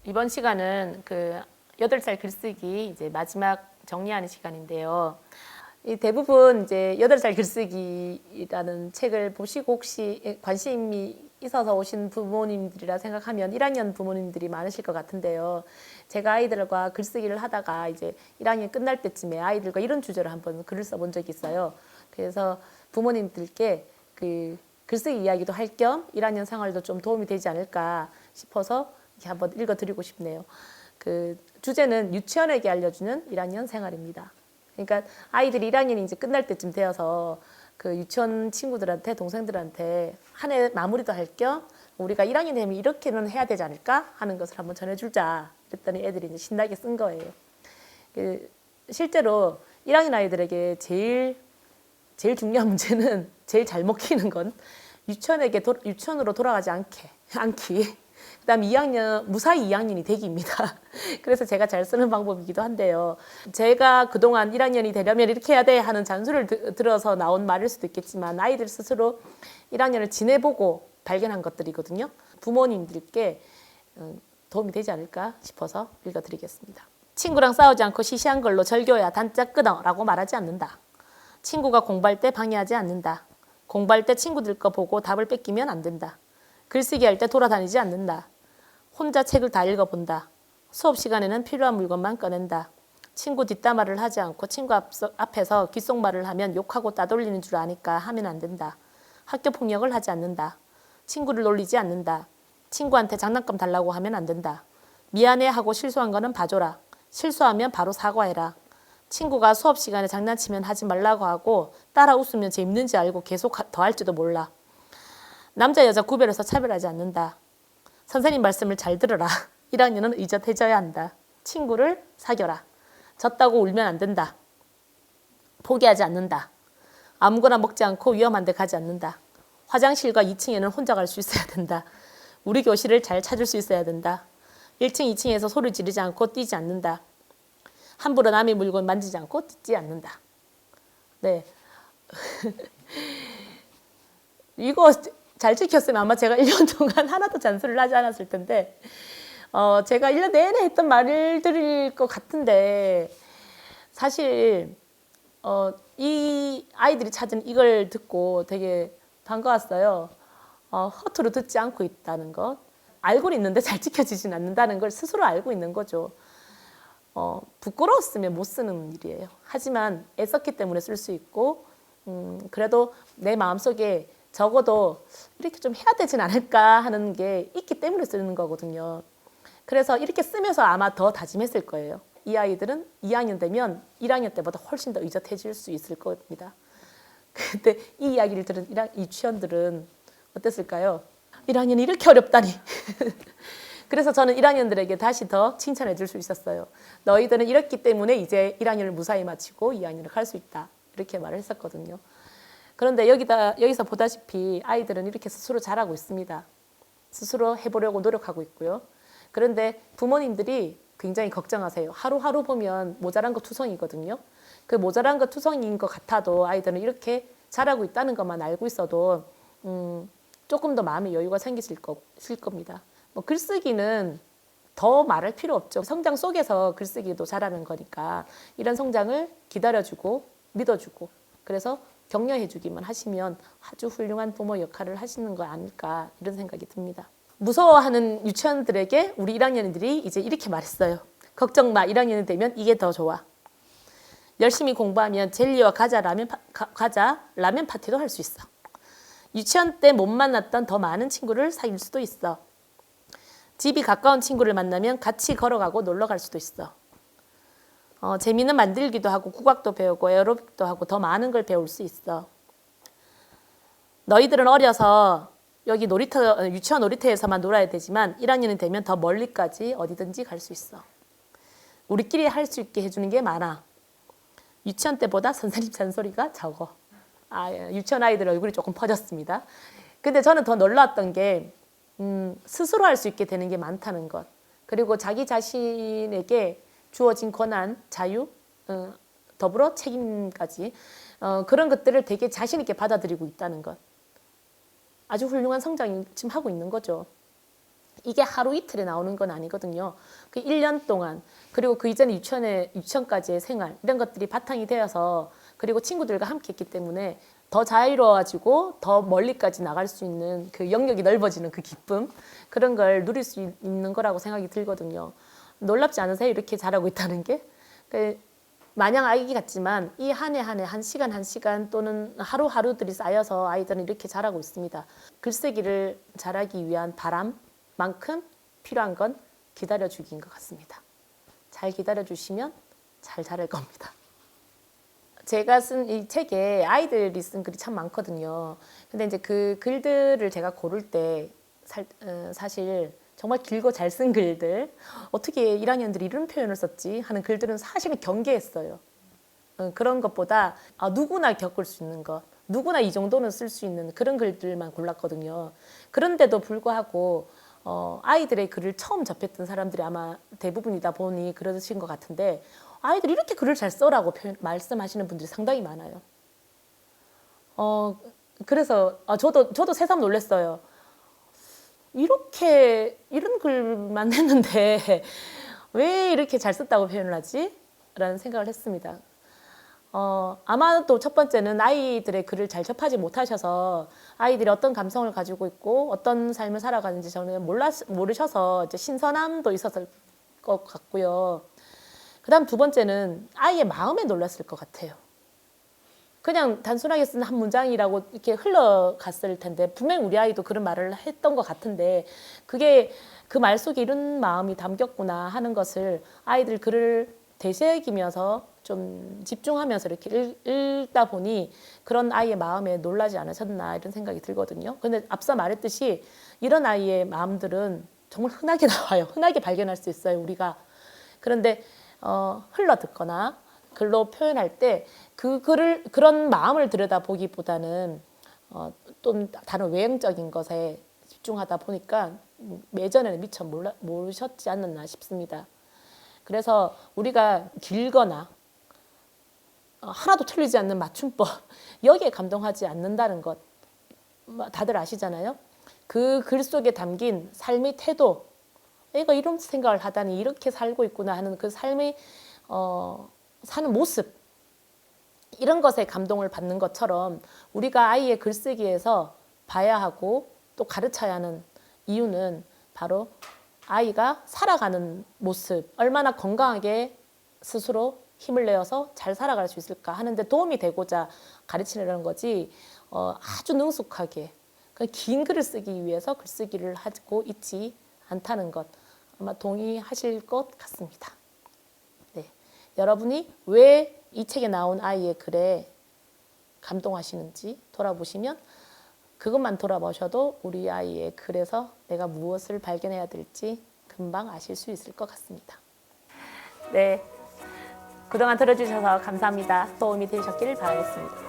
이번 시간은 그 8살 글쓰기 이제 마지막 정리하는 시간인데요. 이 대부분 이제 8살 글쓰기라는 책을 보시고 혹시 관심이 있어서 오신 부모님들이라 생각하면 1학년 부모님들이 많으실 것 같은데요. 제가 아이들과 글쓰기를 하다가 이제 1학년 끝날 때쯤에 아이들과 이런 주제로 한번 글을 써본 적이 있어요. 그래서 부모님들께 그 글쓰기 이야기도 할 겸 1학년 생활도 좀 도움이 되지 않을까 싶어서 이렇게 한번 읽어드리고 싶네요. 그 주제는 유치원에게 알려주는 1학년 생활입니다. 그러니까 아이들이 1학년이 이제 끝날 때쯤 되어서 그 유치원 친구들한테 동생들한테 한 해 마무리도 할 겸 우리가 1학년 되면 이렇게는 해야 되지 않을까 하는 것을 한번 전해주자. 그랬더니 애들이 이제 신나게 쓴 거예요. 그 실제로 1학년 아이들에게 제일 중요한 문제는 제일 잘 먹히는 건 유치원으로 돌아가지 않기. 그다음 2학년 무사히 2학년이 되기입니다. 그래서 제가 잘 쓰는 방법이기도 한데요. 제가 그동안 1학년이 되려면 이렇게 해야 돼 하는 잔소리를 들어서 나온 말일 수도 있겠지만 아이들 스스로 1학년을 지내보고 발견한 것들이거든요. 부모님들께 도움이 되지 않을까 싶어서 읽어드리겠습니다. 친구랑 싸우지 않고 시시한 걸로 절교야 단짜 끊어라고 말하지 않는다. 친구가 공부할 때 방해하지 않는다. 공부할 때 친구들 거 보고 답을 뺏기면 안 된다. 글쓰기 할 때 돌아다니지 않는다. 혼자 책을 다 읽어본다. 수업 시간에는 필요한 물건만 꺼낸다. 친구 뒷담화를 하지 않고 친구 앞에서 귓속말을 하면 욕하고 따돌리는 줄 아니까 하면 안 된다. 학교 폭력을 하지 않는다. 친구를 놀리지 않는다. 친구한테 장난감 달라고 하면 안 된다. 미안해 하고 실수한 거는 봐줘라. 실수하면 바로 사과해라. 친구가 수업 시간에 장난치면 하지 말라고 하고 따라 웃으면 재밌는지 알고 계속 더 할지도 몰라. 남자 여자 구별해서 차별하지 않는다. 선생님 말씀을 잘 들어라. 1학년은 의젓해져야 한다. 친구를 사겨라. 졌다고 울면 안 된다. 포기하지 않는다. 아무거나 먹지 않고 위험한 데 가지 않는다. 화장실과 2층에는 혼자 갈 수 있어야 된다. 우리 교실을 잘 찾을 수 있어야 된다. 1층, 2층에서 소리 지르지 않고 뛰지 않는다. 함부로 남의 물건 만지지 않고 뛰지 않는다. 네. 이거 잘 지켰으면 아마 제가 1년 동안 하나도 잔소리를 하지 않았을 텐데 제가 1년 내내 했던 말들일 것 같은데 사실 이 아이들이 찾은 이걸 듣고 되게 반가웠어요. 허투루 듣지 않고 있다는 것. 알고는 있는데 잘 지켜지진 않는다는 걸 스스로 알고 있는 거죠. 부끄러웠으면 못 쓰는 일이에요. 하지만 애썼기 때문에 쓸 수 있고 그래도 내 마음속에 적어도 이렇게 좀 해야 되진 않을까 하는 게 있기 때문에 쓰는 거거든요. 그래서 이렇게 쓰면서 아마 더 다짐했을 거예요. 이 아이들은 2학년 되면 1학년 때보다 훨씬 더 의젓해질 수 있을 겁니다. 근데 이 이야기를 들은 유치원들은 어땠을까요? 1학년이 이렇게 어렵다니. 그래서 저는 1학년들에게 다시 더 칭찬해 줄 수 있었어요. 너희들은 이렇기 때문에 이제 1학년을 무사히 마치고 2학년을 갈 수 있다. 이렇게 말을 했었거든요. 그런데 여기서 보다시피 아이들은 이렇게 스스로 잘하고 있습니다. 스스로 해보려고 노력하고 있고요. 그런데 부모님들이 굉장히 걱정하세요. 하루하루 보면 모자란 거 투성이거든요. 그 모자란 거 투성이인 것 같아도 아이들은 이렇게 잘하고 있다는 것만 알고 있어도 조금 더 마음의 여유가 생기실 겁니다. 뭐 글쓰기는 더 말할 필요 없죠. 성장 속에서 글쓰기도 잘하는 거니까 이런 성장을 기다려주고 믿어주고 그래서 격려해주기만 하시면 아주 훌륭한 부모 역할을 하시는 거 아닐까 이런 생각이 듭니다. 무서워하는 유치원들에게 우리 1학년들이 이제 이렇게 말했어요. 걱정 마. 1학년이 되면 이게 더 좋아. 열심히 공부하면 젤리와 과자, 라면 파티도 할 수 있어. 유치원 때 못 만났던 더 많은 친구를 사귈 수도 있어. 집이 가까운 친구를 만나면 같이 걸어가고 놀러 갈 수도 있어. 재미는 만들기도 하고 국악도 배우고 에어로빅도 하고 더 많은 걸 배울 수 있어. 너희들은 어려서 여기 유치원 놀이터에서만 놀아야 되지만 1학년이 되면 더 멀리까지 어디든지 갈 수 있어. 우리끼리 할 수 있게 해주는 게 많아. 유치원 때보다 선생님 잔소리가 적어. 유치원 아이들 얼굴이 조금 퍼졌습니다. 근데 저는 더 놀라웠던 게 스스로 할 수 있게 되는 게 많다는 것. 그리고 자기 자신에게 주어진 권한, 자유, 더불어 책임까지 그런 것들을 되게 자신 있게 받아들이고 있다는 것. 아주 훌륭한 성장이 지금 하고 있는 거죠. 이게 하루 이틀에 나오는 건 아니거든요. 그 1년 동안, 그리고 그 이전에 유치원까지의 생활, 이런 것들이 바탕이 되어서, 그리고 친구들과 함께 했기 때문에 더 자유로워지고 더 멀리까지 나갈 수 있는 그 영역이 넓어지는 그 기쁨, 그런 걸 누릴 수 있는 거라고 생각이 들거든요. 놀랍지 않으세요? 이렇게 자라고 있다는 게? 마냥 아기 같지만 이 한 해 한 해 한 시간 한 시간 또는 하루하루들이 쌓여서 아이들은 이렇게 자라고 있습니다. 글쓰기를 잘하기 위한 바람만큼 필요한 건 기다려주기인 것 같습니다. 잘 기다려주시면 잘 자랄 겁니다. 제가 쓴 이 책에 아이들이 쓴 글이 참 많거든요. 근데 이제 그 글들을 제가 고를 때 사실 정말 길고 잘 쓴 글들, 어떻게 1학년들이 이런 표현을 썼지 하는 글들은 사실은 경계했어요. 그런 것보다 누구나 겪을 수 있는 것, 누구나 이 정도는 쓸 수 있는 그런 글들만 골랐거든요. 그런데도 불구하고 아이들의 글을 처음 접했던 사람들이 아마 대부분이다 보니 그러신 것 같은데, 아이들이 이렇게 글을 잘 써라고 말씀하시는 분들이 상당히 많아요. 그래서 저도 새삼 놀랐어요. 이런 글만 했는데 왜 이렇게 잘 썼다고 표현을 하지? 라는 생각을 했습니다. 아마도 첫 번째는 아이들의 글을 잘 접하지 못하셔서 아이들이 어떤 감성을 가지고 있고 어떤 삶을 살아가는지 저는 모르셔서 이제 신선함도 있었을 것 같고요. 그다음 두 번째는 아이의 마음에 놀랐을 것 같아요. 그냥 단순하게 쓴 한 문장이라고 이렇게 흘러갔을 텐데 분명히 우리 아이도 그런 말을 했던 것 같은데 그게 그 말 속에 이런 마음이 담겼구나 하는 것을 아이들 글을 되새기면서 좀 집중하면서 이렇게 읽다 보니 그런 아이의 마음에 놀라지 않으셨나 이런 생각이 들거든요. 근데 앞서 말했듯이 이런 아이의 마음들은 정말 흔하게 나와요. 흔하게 발견할 수 있어요, 우리가. 그런데 흘러듣거나 글로 표현할 때 그 글을 그런 마음을 들여다보기보다는 또 다른 외형적인 것에 집중하다 보니까 예전에는 미처 모르셨지 않았나 싶습니다. 그래서 우리가 길거나 하나도 틀리지 않는 맞춤법 여기에 감동하지 않는다는 것 다들 아시잖아요. 그 글 속에 담긴 삶의 태도, 애가 이런 생각을 하다니 이렇게 살고 있구나 하는 그 삶의 사는 모습, 이런 것에 감동을 받는 것처럼 우리가 아이의 글쓰기에서 봐야 하고 또 가르쳐야 하는 이유는 바로 아이가 살아가는 모습, 얼마나 건강하게 스스로 힘을 내어서 잘 살아갈 수 있을까 하는데 도움이 되고자 가르치려는 거지, 아주 능숙하게 긴 글을 쓰기 위해서 글쓰기를 하고 있지 않다는 것 아마 동의하실 것 같습니다. 네. 여러분이 왜 이 책에 나온 아이의 글에 감동하시는지 돌아보시면 그것만 돌아보셔도 우리 아이의 글에서 내가 무엇을 발견해야 될지 금방 아실 수 있을 것 같습니다. 네, 그동안 들어주셔서 감사합니다. 도움이 되셨길 바라겠습니다.